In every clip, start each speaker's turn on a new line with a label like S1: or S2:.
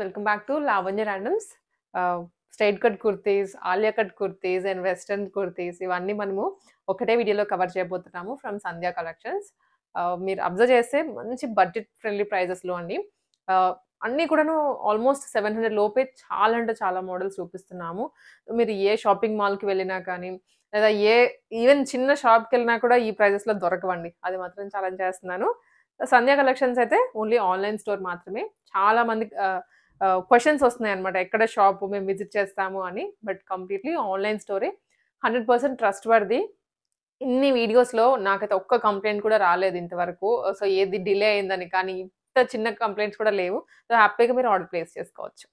S1: Welcome back to Lavanya randoms. Straight cut kurtis, Alia cut kurtis and western kurtis ఇవన్నీ మనము ఒకటే వీడియోలో కవర్ చేయబోతున్నాము ఫ్రమ్ సంధ్యా కలెక్షన్స్. మీరు అబ్జర్వ్ చేస్తే మంచి బడ్జెట్ ఫ్రెండ్లీ ప్రైజెస్లో అండి. అన్నీ కూడాను ఆల్మోస్ట్ 700 లోపే చాలా అంటే చాలా మోడల్స్ చూపిస్తున్నాము. మీరు ఏ షాపింగ్ మాల్కి వెళ్ళినా కానీ లేదా ఈవెన్ చిన్న షాప్కి వెళ్ళినా కూడా ఈ ప్రైజెస్లో దొరకవండి. అది మాత్రం ఛాలెంజ్ చేస్తున్నాను. సంధ్యా కలెక్షన్స్ అయితే ఓన్లీ ఆన్‌లైన్ స్టోర్ మాత్రమే. చాలా మందికి క్వెషన్స్ వస్తున్నాయన్నమాట. ఎక్కడ షాపు మేము విజిట్ చేస్తాము అని. బట్ కంప్లీట్‌లీ ఆన్‌లైన్ స్టోరే. 100% ట్రస్ట్ వర్ది. ఇన్ని వీడియోస్‌లో నాకైతే ఒక్క కంప్లెయింట్ కూడా రాలేదు ఇంతవరకు. సో, ఏది డిలే అయిందని కానీ, ఇంత చిన్న కంప్లెయింట్స్ కూడా లేవు. సో, హ్యాపీగా మీరు ఆర్డర్ ప్లేస్ చేసుకోవచ్చు.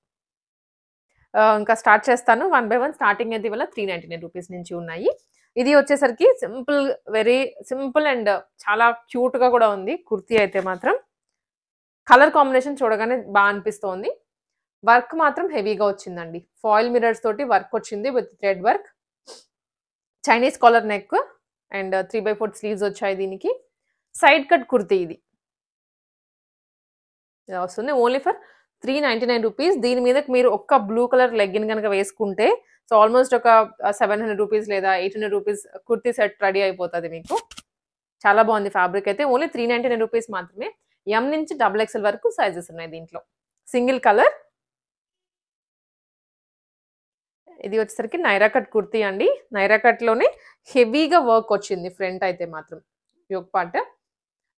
S1: ఇంకా స్టార్ట్ చేస్తాను. One by one. స్టార్టింగ్ అయితే ఇవాళ ₹399 నుంచి ఉన్నాయి. ఇది వచ్చేసరికి వెరీ సింపుల్ అండ్ చాలా క్యూట్‌గా కూడా ఉంది. కుర్తీ అయితే మాత్రం కలర్ కాంబినేషన్ చూడగానే అనిపిస్తోంది. వర్క్ మాత్రం హెవీగా వచ్చిందండి. ఫాయిల్ మిర్రర్స్ తోటి వర్క్ వచ్చింది with thread work. Chinese collar neck and 3/4 sleeves వచ్చాయి దీనికి. సైడ్ కట్ కుర్తీ ఇది. ఇలా వస్తుంది. Only for ₹399. దీని మీదకి మీరు ఒక్క బ్లూ కలర్ లెగ్గిన్ గనక వేసుకుంటే సో ఆల్మోస్ట్ ఒక ₹700 లేదా ₹800 కుర్తీ సెట్ రెడీ అయిపోతది మీకు. చాలా బాగుంది ఫ్యాబ్రిక్ అయితే. ఓన్లీ ₹399 మాత్రమే. ఎం నుంచి XXL వరకు సైజెస్ ఉన్నాయి దీంట్లో. Single colour. ఇది వచ్చేసరికి నైరా కట్ కుర్తీ అండి. నైరా కట్‌లోనే హెవీగా వర్క్ వచ్చింది ఫ్రంట్ అయితే మాత్రం. Yoke part.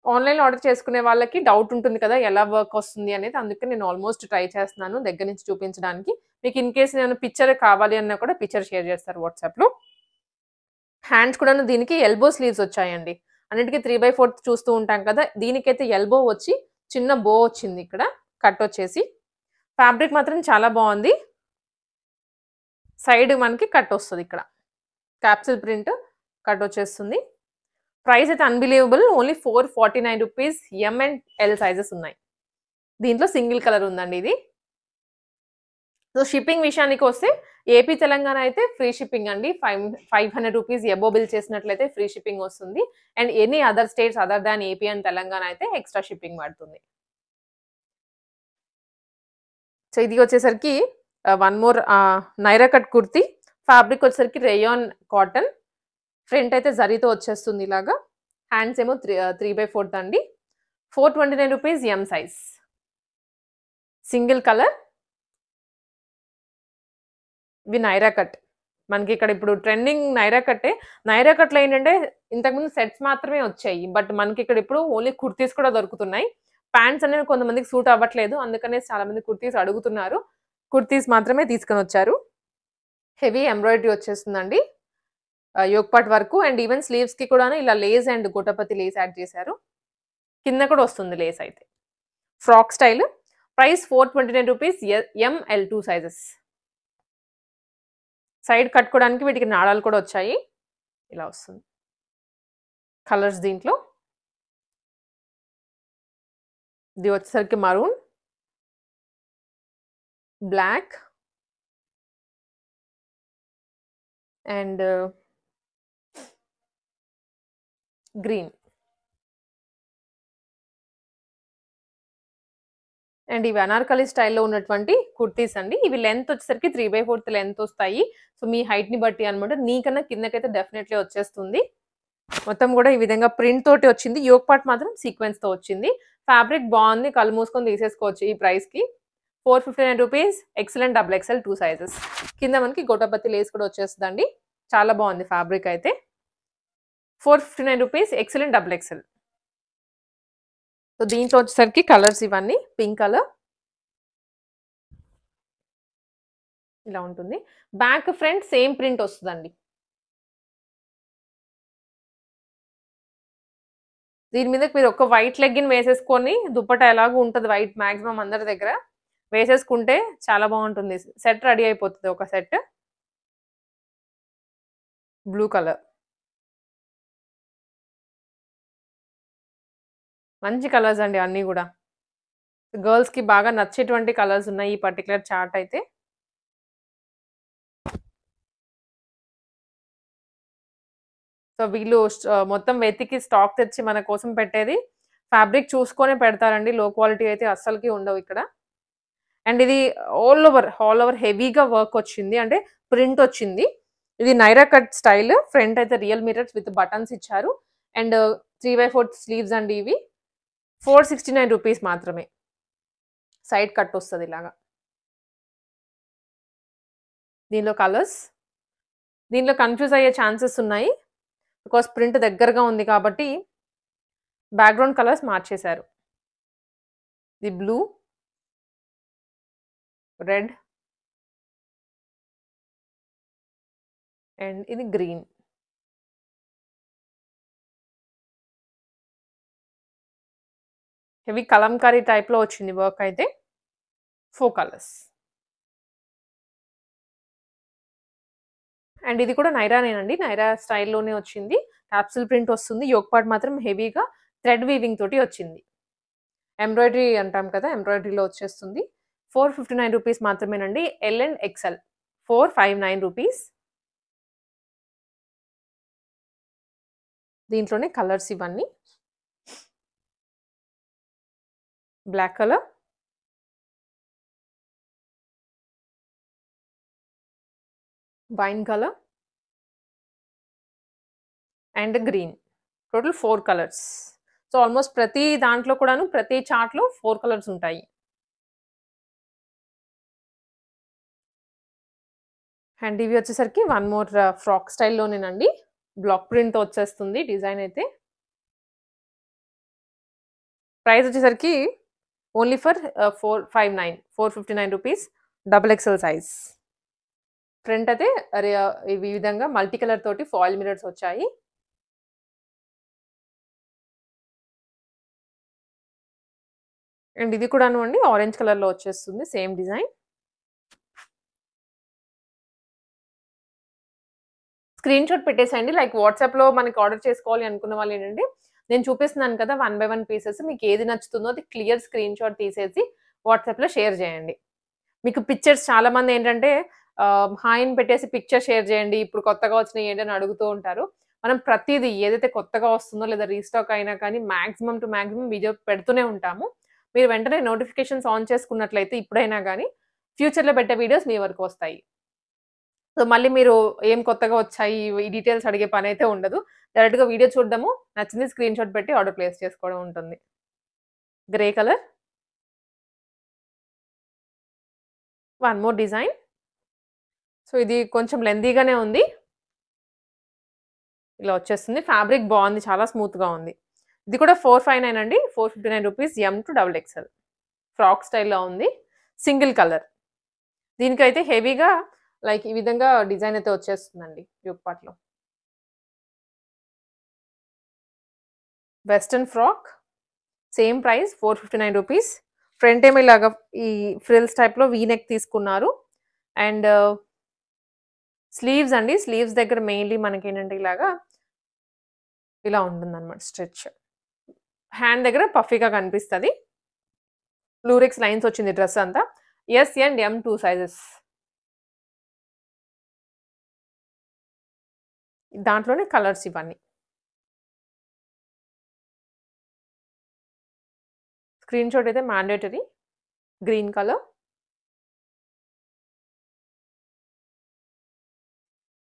S1: ఆన్‌లైన్‌లో ఆర్డర్ చేసుకునే వాళ్ళకి డౌట్ ఉంటుంది కదా! ఎలా వర్క్ వస్తుంది అనేది. అందుకే నేను ఆల్మోస్ట్ ట్రై చేస్తున్నాను దగ్గర నుంచి చూపించడానికి. మీకు ఇన్ కేస్ ఏమైనా పిక్చర్ కావాలి అన్నా కూడా పిక్చర్ షేర్ చేస్తారు వాట్సాప్‌లో. హ్యాండ్స్ కూడాను దీనికి ఎల్బో స్లీవ్స్ వచ్చాయండి. అన్నిటికి 3/4 చూస్తూ ఉంటాం కదా! దీనికైతే ఎల్బో వచ్చి చిన్న బో వచ్చింది ఇక్కడ. కట్ వచ్చేసి. ఫ్యాబ్రిక్ మాత్రం చాలా బాగుంది. సైడ్ మనకి కట్ వస్తది ఇక్కడ. క్యాప్సూల్ ప్రింట్ కట్ వచ్చేస్తుంది. ప్రైస్ అయితే unbelievable. Only ₹449. M and L sizes ఉన్నాయి. దీంట్లో సింగిల్ కలర్ ఉందండి ఇది. సో, షిప్పింగ్ విషయానికి వస్తే ఏపీ, తెలంగాణ అయితే ఫ్రీ షిప్పింగ్ అండి. ₹500 అబోవ్ బిల్ చేసినట్లయితే ఫ్రీ షిప్పింగ్ వస్తుంది. And any other states other than AP and Telangana అయితే ఎక్స్ట్రా షిప్పింగ్ పడుతుంది. సో, ఇది వచ్చేసరికి one more Naira cut kurti. Fabric వచ్చేసరికి రేయాన్ కాటన్. ఫ్రంట్ అయితే జరీతో వచ్చేస్తుంది ఇలాగా. హ్యాండ్స్ ఏమో 3/4 అండి. ₹429 ఎం సైజ్. Single colour. ఇవి నైరా కట్. మనకి ఇక్కడ ఇప్పుడు ట్రెండింగ్ నైరా కట్టే. నైరా కట్‌లో ఏంటంటే ఇంతకుముందు సెట్స్ మాత్రమే వచ్చాయి. బట్ మనకి ఇక్కడ ఇప్పుడు ఓన్లీ కుర్తీస్ కూడా దొరుకుతున్నాయి. ప్యాంట్స్ అనేవి కొంతమందికి సూట్ అవ్వట్లేదు. అందుకనే చాలా మంది కుర్తీస్ అడుగుతున్నారు. కుర్తీస్ మాత్రమే తీసుకొని వచ్చారు. హెవీ ఎంబ్రాయిడరీ వచ్చేస్తుందండి. యోక్ పార్ట్ వరకు అండ్ ఈవెన్ స్లీవ్స్‌కి కూడాను ఇలా లేస్ అండ్ గోటపతి లేస్ యాడ్ చేశారు. కింద కూడా వస్తుంది లేస్ అయితే. Frock style. ప్రైస్ ₹429. ఎం, ఎల్ 2 సైజెస్. సైడ్ కట్టుకోవడానికి వీటికి నాడాలు కూడా వచ్చాయి. ఇలా వస్తుంది. కలర్స్ దీంట్లో. ఇది వచ్చేసరికి maroon, black and green. And ఇవి అనార్కలి స్టైల్‌లో ఉన్నటువంటి కుర్తీస్ అండి. ఇవి లెంత్ వచ్చేసరికి 3/4 లెంత్ వస్తాయి. సో, మీ హైట్‌ని బట్టి అన్నమాట. నీకన్నా కిందకైతే డెఫినెట్‌లీ వచ్చేస్తుంది. మొత్తం కూడా ఈ విధంగా ప్రింట్ తోటి వచ్చింది. యోక్ పార్ట్ మాత్రం సీక్వెన్స్‌తో వచ్చింది. ఫ్యాబ్రిక్ బాగుంది. కళ్ళు మూసుకొని తీసేసుకోవచ్చు ఈ ప్రైస్‌కి. ₹459. Excellent XXL 2 sizes. కింద మనకి గోటపతి లేస్ కూడా వచ్చేస్తుందండి. చాలా బాగుంది ఫ్యాబ్రిక్ అయితే. ₹459. Excellent XXL. సో, దీంట్లో వచ్చేసరికి కలర్స్ ఇవన్నీ. Pink colour. ఇలా ఉంటుంది. బ్యాక్ ఫ్రంట్ సేమ్ ప్రింట్ వస్తుందండి. దీని మీద మీరు ఒక వైట్ లెగ్గిన్ వేసేసుకొని దుపట్టా ఎలాగో ఉంటది వైట్ మాక్సిమం అందరి దగ్గర. వేసేసుకుంటే చాలా బాగుంటుంది. సెట్ రెడీ అయిపోతుంది ఒక సెట్. Blue colour. మంచి కలర్స్ అండి అన్నీ కూడా. గర్ల్స్‌కి బాగా నచ్చేటువంటి కలర్స్ ఉన్నాయి ఈ పర్టిక్యులర్ చార్ట్ అయితే. సో, వీళ్ళు మొత్తం వెతికి స్టాక్ తెచ్చి మన కోసం పెట్టేది. ఫ్యాబ్రిక్ చూసుకొనే పెడతారండి. లో క్వాలిటీ అయితే అస్సలకి ఉండవు ఇక్కడ. అండ్ ఇది ఆల్ ఓవర్ హెవీగా వర్క్ వచ్చింది, అంటే ప్రింట్ వచ్చింది. ఇది నైరా కట్ స్టైల్. ఫ్రంట్ అయితే రియల్ మిర్రర్స్ విత్ బటన్స్ ఇచ్చారు. అండ్ 3/4 స్లీవ్స్ అండి ఇవి. 469 రూపీస్ మాత్రమే. సైడ్ కట్ వస్తుంది ఇలాగా. దీనిలో కలర్స్, దీనిలో కన్ఫ్యూజ్ అయ్యే ఛాన్సెస్ ఉన్నాయి బికాస్ ప్రింట్ దగ్గరగా ఉంది కాబట్టి బ్యాక్గ్రౌండ్ కలర్స్ మార్చేశారు. ఇది బ్లూ, రెడ్ అండ్ ఇది గ్రీన్. హెవీ కలంకారీ టైప్లో వచ్చింది వర్క్ అయితే. 4 కలర్స్. అండ్ ఇది కూడా నైరానేనండి, నైరా స్టైల్లోనే వచ్చింది. క్యాప్సూల్ ప్రింట్ వస్తుంది. యోక్ పార్ట్ మాత్రం హెవీగా థ్రెడ్ వీవింగ్ తోటి వచ్చింది. ఎంబ్రాయిడరీ అంటాం కదా, ఎంబ్రాయిడరీలో వచ్చేస్తుంది. 459 రూపీస్ మాత్రమేనండి. L and XL 459 rupees. దీంట్లోనే కలర్స్ ఇవన్నీ. Black colour, wine colour and green. Total 4 colours. So almost ప్రతి దాంట్లో కూడాను, ప్రతి చార్ట్లో 4 కలర్స్ ఉంటాయి. అండ్ ఇవి వచ్చేసరికి వన్ మోర్ ఫ్రాక్ స్టైల్లోనేనండి. బ్లాక్ ప్రింట్ వచ్చేస్తుంది డిజైన్ అయితే. ప్రైస్ వచ్చేసరికి only for 459 rupees. XXL size. Front అయితే ఈ విధంగా మల్టీ కలర్ తోటి ఫాయిల్ మిరర్స్ వచ్చాయి. అండ్ ఇది కూడాను అండి ఆరెంజ్ కలర్లో వచ్చేస్తుంది, సేమ్ డిజైన్. స్క్రీన్ షాట్ పెట్టేసండి. లైక్ వాట్సాప్లో మనకి ఆర్డర్ చేసుకోవాలి అనుకున్న వాళ్ళు ఏంటంటే, నేను చూపిస్తున్నాను కదా 1 by 1 పీసెస్, మీకు ఏది నచ్చుతుందో అది క్లియర్ స్క్రీన్ షాట్ తీసేసి వాట్సాప్లో షేర్ చేయండి. మీకు పిక్చర్స్ చాలామంది ఏంటంటే హాయిని పెట్టేసి పిక్చర్ షేర్ చేయండి, ఇప్పుడు కొత్తగా వచ్చినాయి ఏంటని అడుగుతూ ఉంటారు. మనం ప్రతిదీ ఏదైతే కొత్తగా వస్తుందో లేదా రీస్టాక్ అయినా కానీ మ్యాక్సిమం టు మ్యాక్సిమం వీడియో పెడుతూనే ఉంటాము. మీరు వెంటనే నోటిఫికేషన్స్ ఆన్ చేసుకున్నట్లయితే ఇప్పుడైనా కానీ ఫ్యూచర్లో పెట్టే వీడియోస్ మీ వరకు వస్తాయి. సో మళ్ళీ మీరు ఏం కొత్తగా వచ్చాయి ఈ డీటెయిల్స్ అడిగే పని అయితే ఉండదు. డైరెక్ట్‌గా వీడియో చూడడము, నచ్చింది స్క్రీన్ షాట్ పెట్టి ఆర్డర్ ప్లేస్ చేసుకోవడం ఉంటుంది. Grey colour. One more design. So ఇది కొంచెం లెంతీగానే ఉంది. ఇలా వచ్చేస్తుంది. ఫ్యాబ్రిక్ బాగుంది, చాలా స్మూత్‌గా ఉంది. ఇది కూడా 459 అండి. 459 rupees. M to XXL. Frock స్టైల్‌లో ఉంది. Single colour. దీనికైతే హెవీగా లైక్ ఈ విధంగా డిజైన్ అయితే వచ్చేస్తుందండి యోక్ పార్ట్‌లో. Western frock. Same price 459 rupees. Front ఏమో ఇలాగా ఈ ఫ్రిల్స్ టైప్‌లో వీ నెక్ తీసుకున్నారు. అండ్ స్లీవ్స్ అండి. స్లీవ్స్ దగ్గర మెయిన్‌లీ మనకేంటంటే ఇలాగా ఇలా ఉంటుందన్నమాట స్ట్రెచ్. హ్యాండ్ దగ్గర పఫీగా కనిపిస్తది. లూరెక్స్ లైన్స్ వచ్చింది డ్రెస్ అంతా. S and M 2 sizes. దాంట్లోనే కలర్స్ ఇవన్నీ. స్క్రీన్ షాట్ అయితే మ్యాండేటరీ. Green colour.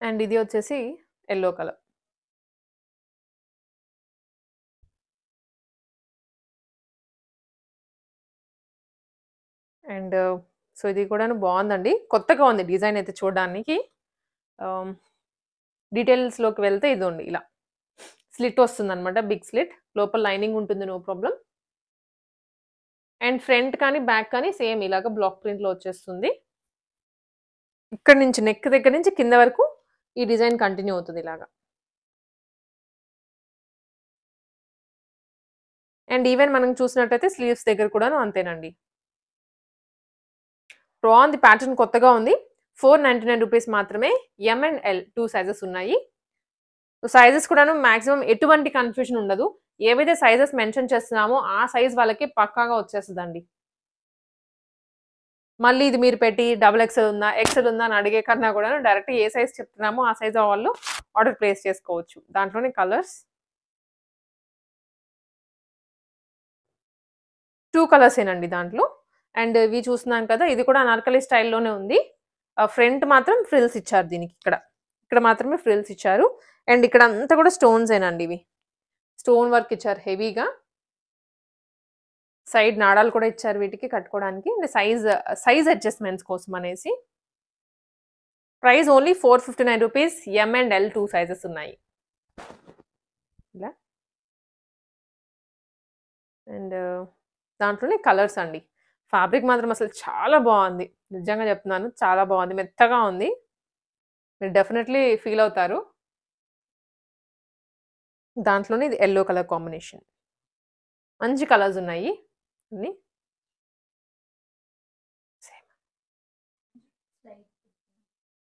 S1: అండ్ ఇది వచ్చేసి యెల్లో కలర్. అండ్ సో ఇది కూడాను బాగుందండి. కొత్తగా ఉంది డిజైన్ అయితే చూడడానికి. డీటెయిల్స్‌లోకి వెళ్తే ఇదండి ఇలా స్లిట్ వస్తుందన్నమాట. Big slit. లోపల లైనింగ్ ఉంటుంది, నో ప్రాబ్లమ్. అండ్ ఫ్రంట్ కానీ బ్యాక్ కానీ సేమ్ ఇలాగ బ్లాక్ ప్రింట్‌లో వచ్చేస్తుంది. ఇక్కడ నుంచి నెక్ దగ్గర నుంచి కింద వరకు ఈ డిజైన్ కంటిన్యూ అవుతుంది ఇలాగా. అండ్ ఈవెన్ మనం చూసినట్టయితే స్లీవ్స్ దగ్గర కూడాను అంతేనండి. బాగుంది, ప్యాటర్న్ కొత్తగా ఉంది. 499 రూపీస్ మాత్రమే. M and L 2 సైజెస్ ఉన్నాయి. సైజెస్ కూడాను మాక్సిమం ఎటువంటి కన్ఫ్యూజన్ ఉండదు. ఏవైతే సైజెస్ మెన్షన్ చేస్తున్నామో ఆ సైజ్ వాళ్ళకి పక్కాగా వచ్చేస్తుందండి. మళ్ళీ ఇది మీరు పెట్టి XXL ఉందా, XL ఉందా అని అడిగే కన్నా కూడా డైరెక్ట్ ఏ సైజ్ చెప్తున్నామో ఆ సైజ్ వాళ్ళు ఆర్డర్ ప్లేస్ చేసుకోవచ్చు. దాంట్లోనే కలర్స్ 2 కలర్స్ ఏనండి దాంట్లో. అండ్ ఇవి చూస్తున్నాం కదా, ఇది కూడా అనార్కలి స్టైల్‌లోనే ఉంది. ఫ్రంట్ మాత్రం ఫ్రిల్స్ ఇచ్చారు దీనికి ఇక్కడ. ఇక్కడ మాత్రమే ఫ్రిల్స్ ఇచ్చారు. అండ్ ఇక్కడ అంతా కూడా స్టోన్సేనండి ఇవి. స్టోన్ వర్క్ ఇచ్చారు హెవీగా. సైడ్ నాడాలు కూడా ఇచ్చారు వీటికి కట్టుకోవడానికి. అండ్ సైజ్ అడ్జస్ట్‌మెంట్స్ కోసం అనేసి. Price only 459 rupees. M and L 2 sizes ఉన్నాయి. ఇలా. అండ్ దాంట్లోనే కలర్స్ అండి. ఫ్యాబ్రిక్ మాత్రం అసలు చాలా బాగుంది. నిజంగా చెప్తున్నాను, చాలా బాగుంది. మెత్తగా ఉంది. మీరు డెఫినెట్లీ ఫీల్ అవుతారు. దాంట్లోనే ఇది యెల్లో కలర్ కాంబినేషన్. మంచి కలర్స్ ఉన్నాయి అన్ని.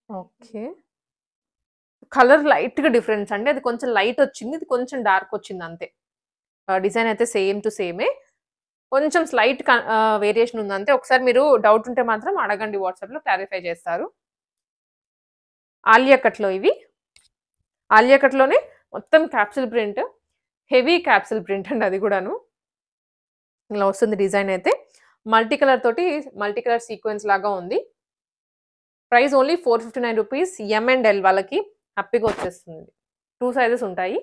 S1: ఓకే. కలర్ లైట్‌గా డిఫరెన్స్ అండి. అది కొంచెం లైట్ వచ్చింది. ఇది కొంచెం డార్క్ వచ్చింది అంతే. డిజైన్ అయితే సేమ్ టు సేమే. కొంచెం స్లైట్ వేరియేషన్ ఉంది అంతే. ఒకసారి మీరు డౌట్ ఉంటే మాత్రం అడగండి, వాట్సాప్‌లో క్లారిఫై చేస్తారు. ఆలియా కట్‌లో ఇవి. ఆలియా కట్‌లోనే మొత్తం capsule print. Heavy capsule print అండి అది కూడాను. ఇలా వస్తుంది డిజైన్ అయితే. మల్టీ కలర్ తోటి మల్టీ కలర్ సీక్వెన్స్ లాగా ఉంది. Price only 459 rupees. M and L వాళ్ళకి హ్యాపీగా వచ్చేస్తుంది. 2 సైజెస్ ఉంటాయి.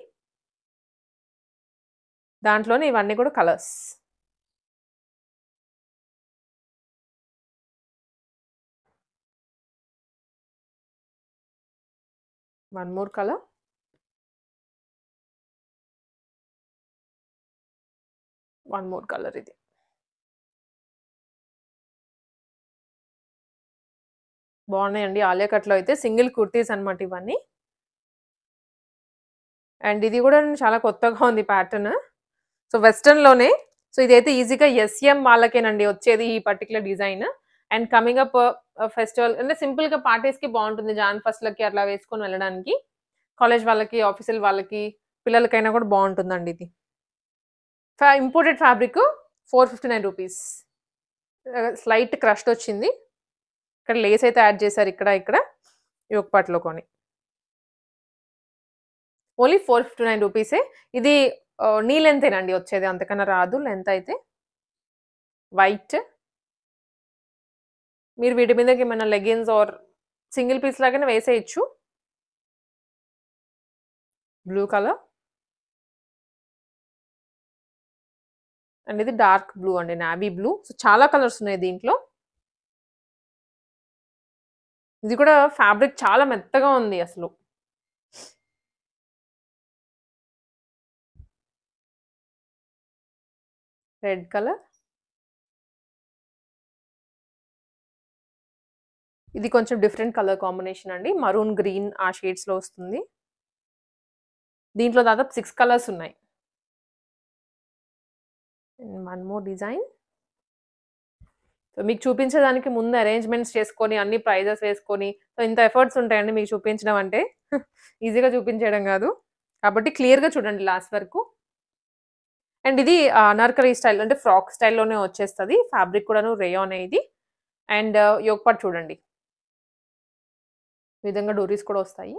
S1: దాంట్లోనే ఇవన్నీ కూడా colours. One more colour. One more colour ఇది. బాగున్నాయండి. ఆలియా కట్‌లో అయితే సింగిల్ కుర్తీస్ అన్నమాట ఇవన్నీ. అండ్ ఇది కూడా చాలా కొత్తగా ఉంది ప్యాటర్న్. సో వెస్టర్న్‌లోనే. సో ఇదైతే ఈజీగా ఎస్ఎం వాళ్ళకేనండి వచ్చేది ఈ particular design. And coming up festival అంటే సింపుల్‌గా పార్టీస్‌కి బాగుంటుంది. జాన్ ఫస్ట్‌లకి అట్లా వేసుకొని వెళ్ళడానికి. కాలేజ్ వాళ్ళకి, ఆఫీసుల వాళ్ళకి, పిల్లలకైనా కూడా బాగుంటుందండి ఇది. Imported fabric 459 rupees. Slight crushed వచ్చింది. ఇక్కడ లేస్ అయితే యాడ్ చేశారు ఇక్కడ ఈ ఒక పార్ట్‌లో కొని. ఓన్లీ 459 రూపీసే. ఇది నీ లెంతేనండి వచ్చేది, అంతకన్నా రాదు లెంత్ అయితే. వైట్. మీరు వీటి మీదకి ఏమైనా లెగిన్స్ ఆర్ సింగిల్ పీస్ లాగానే వేసేయచ్చు. Blue colour. అండ్ ఇది డార్క్ బ్లూ అండి, నావీ బ్లూ. సో చాలా కలర్స్ ఉన్నాయి దీంట్లో. ఇది కూడా ఫ్యాబ్రిక్ చాలా మెత్తగా ఉంది అసలు. Red colour. ఇది కొంచెం డిఫరెంట్ కలర్ కాంబినేషన్ అండి. మరూన్ గ్రీన్ ఆ షేడ్స్‌లో వస్తుంది. దీంట్లో దాదాపు 6 కలర్స్ ఉన్నాయి. One more design. సో మీకు చూపించడానికి ముందు అరేంజ్‌మెంట్స్ చేసుకొని, అన్ని ప్రైజెస్ వేసుకొని, సో ఇంత ఎఫర్ట్స్ ఉంటాయండి మీకు చూపించడం అంటే. ఈజీగా చూపించేయడం కాదు. కాబట్టి క్లియర్‌గా చూడండి లాస్ట్ వరకు. అండ్ ఇది అనార్కలి స్టైల్ అంటే ఫ్రాక్ స్టైల్‌లోనే వచ్చేస్తది. ఫ్యాబ్రిక్ కూడాను రేయానే ఇది. అండ్ యోక్ పార్ట్ చూడండి. ఈ విధంగా డోరీస్ కూడా వస్తాయి.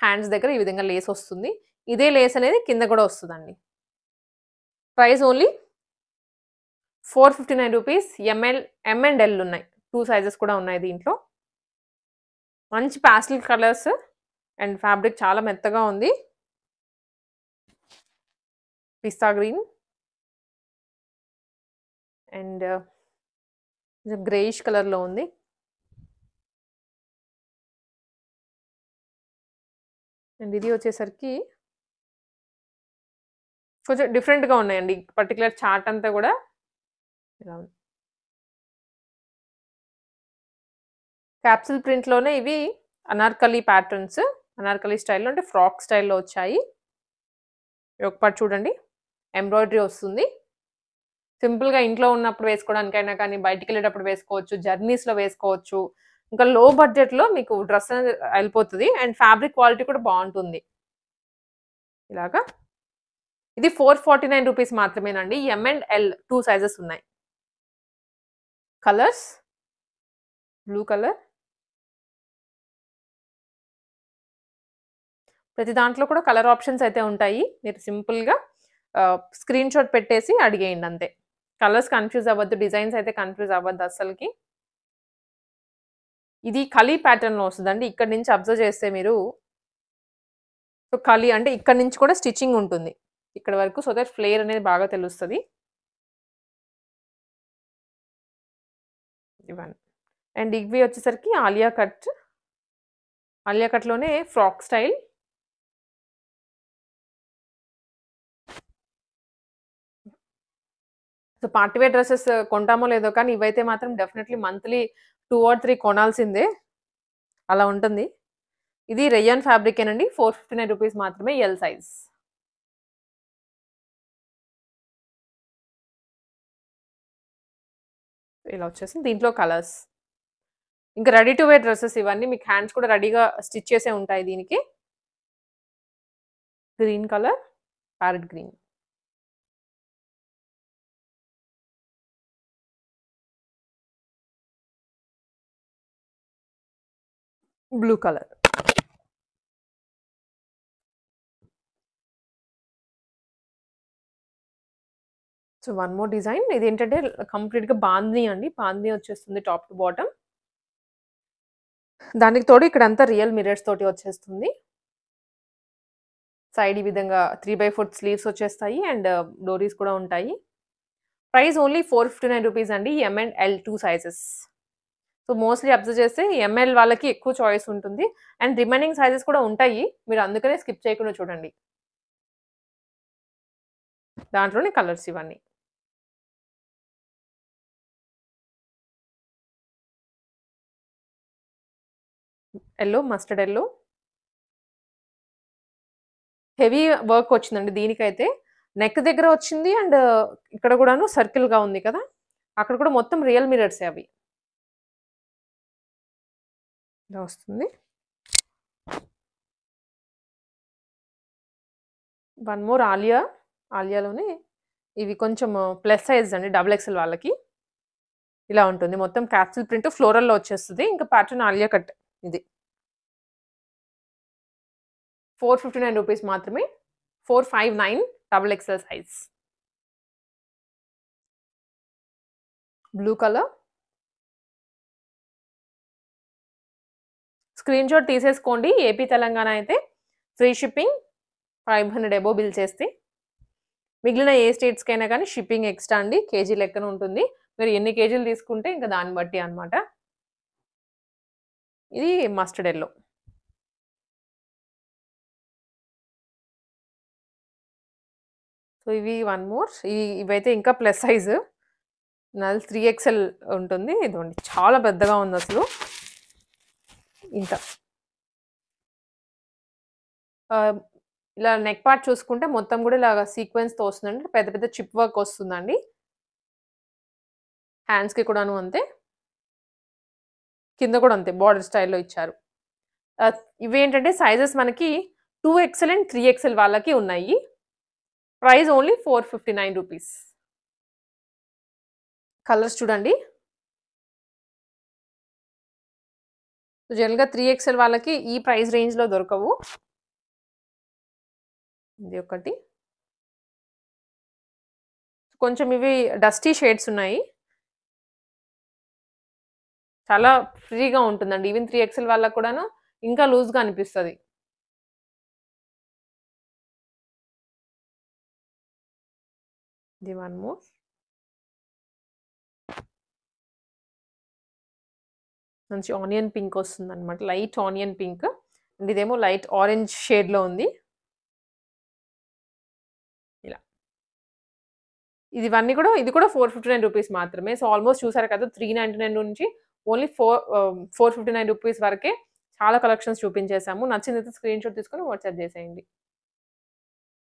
S1: హ్యాండ్స్ దగ్గర ఈ విధంగా లేస్ వస్తుంది. ఇదే లేస్ అనేది కింద కూడా వస్తదండి. Price only 459 rupees. M and L ఉన్నాయి. 2 సైజెస్ కూడా ఉన్నాయి దీంట్లో. మంచి పాస్టల్ కలర్స్ అండ్ ఫ్యాబ్రిక్ చాలా మెత్తగా ఉంది. పిస్తా గ్రీన్ అండ్ గ్రేయిష్ కలర్‌లో ఉంది. అండ్ ఇది వచ్చేసరికి కొంచెం డిఫరెంట్‌గా ఉన్నాయండి. పర్టిక్యులర్ చార్ట్ అంతా కూడా ఇలా ఉంది. క్యాప్సూల్ ప్రింట్‌లోనే ఇవి అనార్కలి ప్యాటర్న్స్. అనార్కలి స్టైల్‌లో అంటే ఫ్రాక్ స్టైల్‌లో వచ్చాయి. ఒక పార్ట్ చూడండి. ఎంబ్రాయిడరీ వస్తుంది. సింపుల్‌గా ఇంట్లో ఉన్నప్పుడు వేసుకోవడానికైనా కానీ, బయటికెళ్ళేటప్పుడు వేసుకోవచ్చు. జర్నీస్‌లో వేసుకోవచ్చు. ఇంకా లో బడ్జెట్‌లో మీకు డ్రెస్ అనేది ఎళ్ళిపోతది. అండ్ ఫ్యాబ్రిక్ క్వాలిటీ కూడా బావుంటుంది. ఇలాగా. ఇది 449 రూపీస్ మాత్రమేనండి. ఎం అండ్ ఎల్ 2 సైజెస్ ఉన్నాయి. కలర్స్. Blue colour. ప్రతి దాంట్లో కూడా కలర్ ఆప్షన్స్ అయితే ఉంటాయి. మీరు సింపుల్‌గా స్క్రీన్‌షాట్ పెట్టేసి అడిగేయండి అంతే. కలర్స్ కన్‌ఫ్యూజ్ అవ్వద్దు. డిజైన్స్ అయితే కన్‌ఫ్యూజ్ అవ్వద్దు అస్సలకి. ఇది కలీ ప్యాటర్న్‌లో వస్తదండి. ఇక్కడి నుంచి అబ్జర్వ్ చేస్తే మీరు సో, కలీ అంటే ఇక్కడి నుంచి కూడా స్టిచ్చింగ్ ఉంటుంది. ఇక్కడి వరకు సో దట్ ఫ్లేర్ అనేది బాగా తెలుస్తది. ఇవన్నీ. అండ్ ఇవి వచ్చేసరికి ఆలియా కట్. ఆలియా కట్‌లోనే frock style. So, party wear dresses కొంటామో లేదో కానీ ఇవైతే మాత్రం డెఫినైట్‌లీ మంత్లీ 2 ఆర్ 3 కొనాల్సిందే. అలా ఉంటుంది. ఇది రేయాన్ ఫ్యాబ్రికేనండి. ₹459 మాత్రమే ఎల్ సైజ్. ఇలా వచ్చేసింది. దీంట్లో కలర్స్. ఇంకా రెడీ టు వేర్ డ్రెసెస్ ఇవన్నీ మీకు హ్యాండ్స్ కూడా రెడీగా స్టిచ్ చేసే ఉంటాయి దీనికి. Green colour, parrot green. Blue colour. So, one more design. ఇదేంటంటే కంప్లీట్‌గా బాందిని అండి. బాందిని వచ్చేస్తుంది టాప్ టు బాటమ్. దానికి తోడు ఇక్కడంతా రియల్ మిర్రర్స్ తోటి వచ్చేస్తుంది. సైడ్ ఈ విధంగా 3/4 స్లీవ్స్ వచ్చేస్తాయి అండ్ డోరీస్ కూడా ఉంటాయి. ప్రైస్ ఓన్లీ ₹459 అండి. M and L 2 sizes. So, mostly observe చేస్తే ఎంఎల్ వాళ్ళకి ఎక్కువ చాయిస్ ఉంటుంది. అండ్ రిమైనింగ్ సైజెస్ కూడా ఉంటాయి. మీరు అందుకనే స్కిప్ చేయకుండా చూడండి. దాంట్లోనే కలర్స్ ఇవన్నీ. Yellow, mustard yellow. Heavy work వచ్చిందండి దీనికైతే. నెక్ దగ్గర వచ్చింది అండ్ ఇక్కడ కూడాను సర్కిల్‌గా ఉంది కదా! అక్కడ కూడా మొత్తం రియల్ మిర్రర్సే అవి. ఇలా వస్తుంది. One more Alia. ఆలియాలోనే ఇవి కొంచెం ప్లస్ సైజ్ అండి. డబుల్ ఎక్స్ఎల్ వాళ్ళకి. ఇలా ఉంటుంది. మొత్తం క్యాప్సూల్ ప్రింట్ ఫ్లోరల్‌లో వచ్చేస్తది. ఇంకా ప్యాటర్న్ ఆలియా కట్ ఇది. ₹459 మాత్రమే. 459 double XL size. Blue colour. Screenshot తీసేసుకోండి. ఏపీ, తెలంగాణ అయితే ఫ్రీ షిప్పింగ్ 500 అబోవ్ బిల్ చేస్తే. మిగిలిన ఏ స్టేట్స్‌కైనా గానీ షిప్పింగ్ ఎక్స్‌ట్రా అండి. కేజీ లెక్కన ఉంటుంది. మీరు ఎన్ని కేజీలు తీసుకుంటే ఇంక దాన్ని బట్టి అన్నమాట. ఇది మస్టర్డ్ యెల్లో. సో, ఇవి వన్ మోర్. ఇవైతే ఇంకా ప్లస్ సైజ్. నాది 3 ఎక్స్ఎల్ ఉంటుంది. ఇదిగోండి చాలా పెద్దగా ఉందసలు. ఇంత. ఇలా నెక్ పార్ట్ చూసుకుంటే మొత్తం గూడా ఇలాగ సీక్వెన్స్‌తో వస్తుందండి. పెద్ద పెద్ద చిప్ వర్క్ వస్తుందండి. హ్యాండ్స్‌కి కూడాను అంతే. కింద కూడా అంతే బోర్డర్ స్టైల్‌లో ఇచ్చారు. ఆహ్, ఇవేంటంటే సైజెస్ మనకి 2 ఎక్స్ఎల్ అండ్ 3 ఎక్స్ఎల్ వాళ్ళకి ఉన్నాయి. Price only ₹459. కలర్స్ చూడండి. జనరల్‌గా 3 ఎక్స్ఎల్ వాళ్ళకి ఈ ప్రైస్ రేంజ్‌లో దొరకవు. ఇది ఒకటి. కొంచెం ఇవి డస్టీ షేడ్స్ ఉన్నాయి. చాలా ఫ్రీగా ఉంటుందండి. ఈవెన్ 3 ఎక్స్ఎల్ వాళ్ళకి కూడాను ఇంకా లూజ్‌గా అనిపిస్తది. ఇది వన్ మోర్. మంచి ఆనియన్ పింక్ వస్తుందన్నమాట. Light onion pink. అండ్ ఇదేమో లైట్ ఆరెంజ్ షేడ్‌లో ఉంది. ఇలా. ఇది కూడా ₹459 మాత్రమే. సో, ఆల్‌మోస్ట్ చూసారు కదా! 399 నుంచి ఓన్లీ ₹459 వరకే చాలా కలెక్షన్స్ చూపించేసాము. నచ్చిందైతే స్క్రీన్‌షాట్ తీసుకొని వాట్సాప్ చేసేయండి.